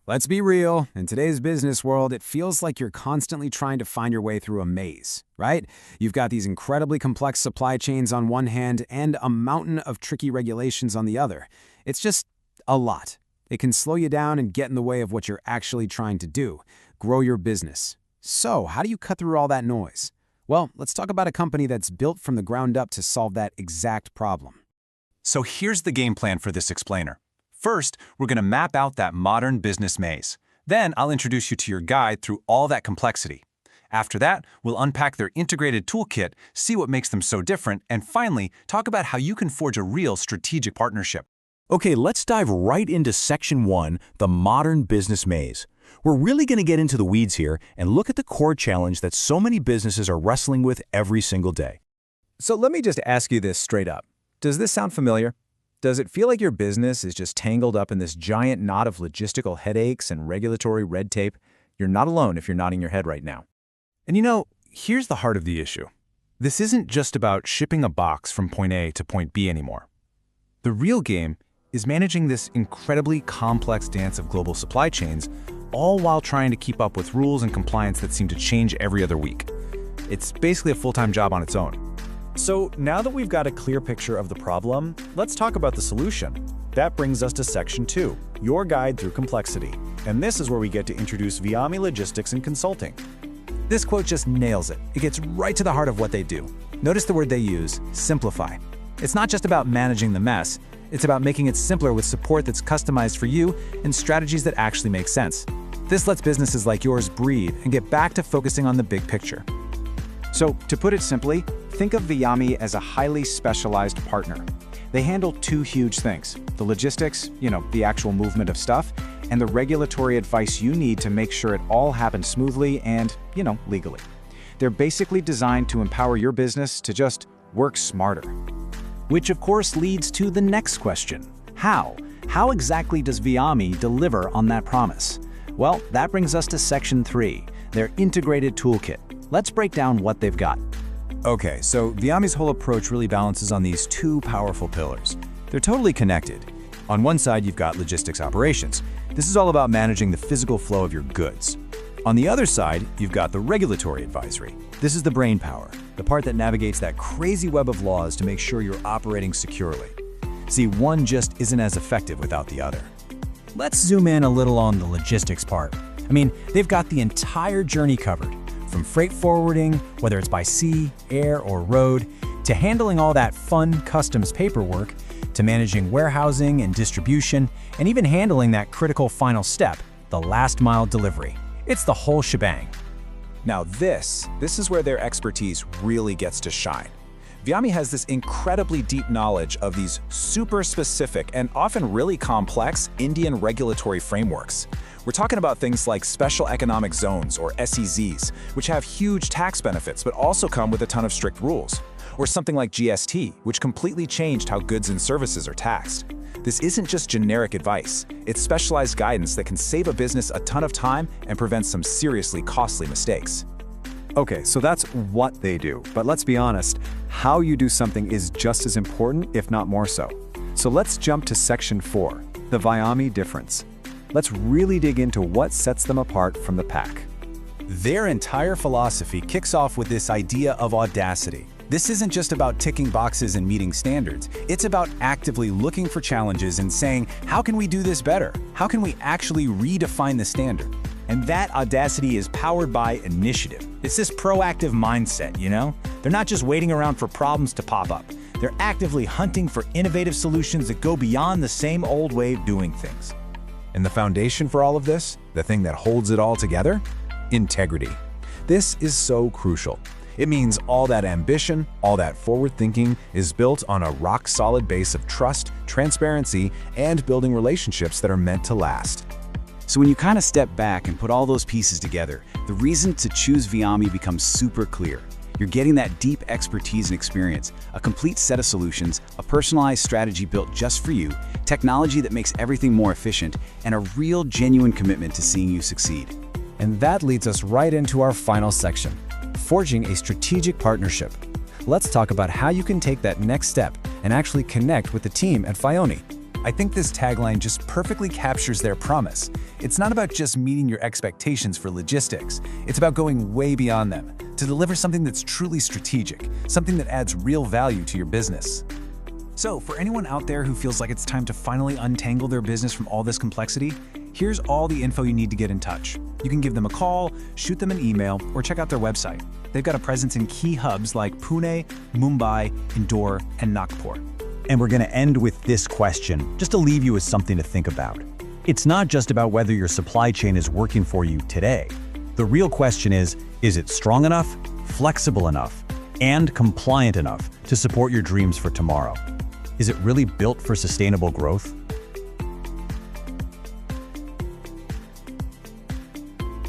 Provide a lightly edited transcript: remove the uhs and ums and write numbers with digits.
Let's be real, in today's business world, it feels like you're constantly trying to find your way through a maze, right? You've got these incredibly complex supply chains on one hand and a mountain of tricky regulations on the other. It's just a lot. It can slow you down and get in the way of what you're actually trying to do, grow your business. So, how do you cut through all that noise? Well, let's talk about a company that's built from the ground up to solve that exact problem. So here's the game plan for this explainer. First, we're going to map out that modern business maze. Then I'll introduce you to your guide through all that complexity. After that, we'll unpack their integrated toolkit, see what makes them so different, and finally, talk about how you can forge a real strategic partnership. Okay, let's dive right into Section 1, the modern business maze. We're really going to get into the weeds here and look at the core challenge that so many businesses are wrestling with every single day. So let me just ask you this straight up. Does this sound familiar? Does it feel like your business is just tangled up in this giant knot of logistical headaches and regulatory red tape? You're not alone if you're nodding your head right now. And here's the heart of the issue. This isn't just about shipping a box from point A to point B anymore. The real game is managing this incredibly complex dance of global supply chains, all while trying to keep up with rules and compliance that seem to change every other week. It's basically a full-time job on its own. So now that we've got a clear picture of the problem, let's talk about the solution. That brings us to Section 2, your guide through complexity. And this is where we get to introduce Viami Logistics and Consulting. This quote just nails it. It gets right to the heart of what they do. Notice the word they use, simplify. It's not just about managing the mess, it's about making it simpler with support that's customized for you and strategies that actually make sense. This lets businesses like yours breathe and get back to focusing on the big picture. So, to put it simply, think of Viami as a highly specialized partner. They handle two huge things: the logistics, the actual movement of stuff, and the regulatory advice you need to make sure it all happens smoothly and, legally. They're basically designed to empower your business to just work smarter. Which of course leads to the next question. How? How exactly does Viami deliver on that promise? Well, that brings us to Section 3, their integrated toolkit. Let's break down what they've got. Okay, so Viami's whole approach really balances on these two powerful pillars. They're totally connected. On one side, you've got logistics operations. This is all about managing the physical flow of your goods. On the other side, you've got the regulatory advisory. This is the brain power, the part that navigates that crazy web of laws to make sure you're operating securely. See, one just isn't as effective without the other. Let's zoom in a little on the logistics part. They've got the entire journey covered. From freight forwarding, whether it's by sea, air, or road, to handling all that fun customs paperwork, to managing warehousing and distribution, and even handling that critical final step, the last mile delivery. It's the whole shebang. Now this is where their expertise really gets to shine. Viami has this incredibly deep knowledge of these super specific and often really complex Indian regulatory frameworks. We're talking about things like special economic zones, or SEZs, which have huge tax benefits but also come with a ton of strict rules. Or something like GST, which completely changed how goods and services are taxed. This isn't just generic advice, it's specialized guidance that can save a business a ton of time and prevent some seriously costly mistakes. Okay, so that's what they do. But let's be honest, how you do something is just as important, if not more so. So let's jump to Section 4, the Viami difference. Let's really dig into what sets them apart from the pack. Their entire philosophy kicks off with this idea of audacity. This isn't just about ticking boxes and meeting standards. It's about actively looking for challenges and saying, how can we do this better? How can we actually redefine the standard? And that audacity is powered by initiative. It's this proactive mindset, They're not just waiting around for problems to pop up. They're actively hunting for innovative solutions that go beyond the same old way of doing things. And the foundation for all of this, the thing that holds it all together? Integrity. This is so crucial. It means all that ambition, all that forward thinking is built on a rock-solid base of trust, transparency, and building relationships that are meant to last. So when you kind of step back and put all those pieces together, the reason to choose Viami becomes super clear. You're getting that deep expertise and experience, a complete set of solutions, a personalized strategy built just for you, technology that makes everything more efficient, and a real genuine commitment to seeing you succeed. And that leads us right into our final section, forging a strategic partnership. Let's talk about how you can take that next step and actually connect with the team at Viami. I think this tagline just perfectly captures their promise. It's not about just meeting your expectations for logistics. It's about going way beyond them to deliver something that's truly strategic, something that adds real value to your business. So, for anyone out there who feels like it's time to finally untangle their business from all this complexity, here's all the info you need to get in touch. You can give them a call, shoot them an email, or check out their website. They've got a presence in key hubs like Pune, Mumbai, Indore, and Nagpur. And we're going to end with this question, just to leave you with something to think about. It's not just about whether your supply chain is working for you today. The real question is it strong enough, flexible enough, and compliant enough to support your dreams for tomorrow? Is it really built for sustainable growth?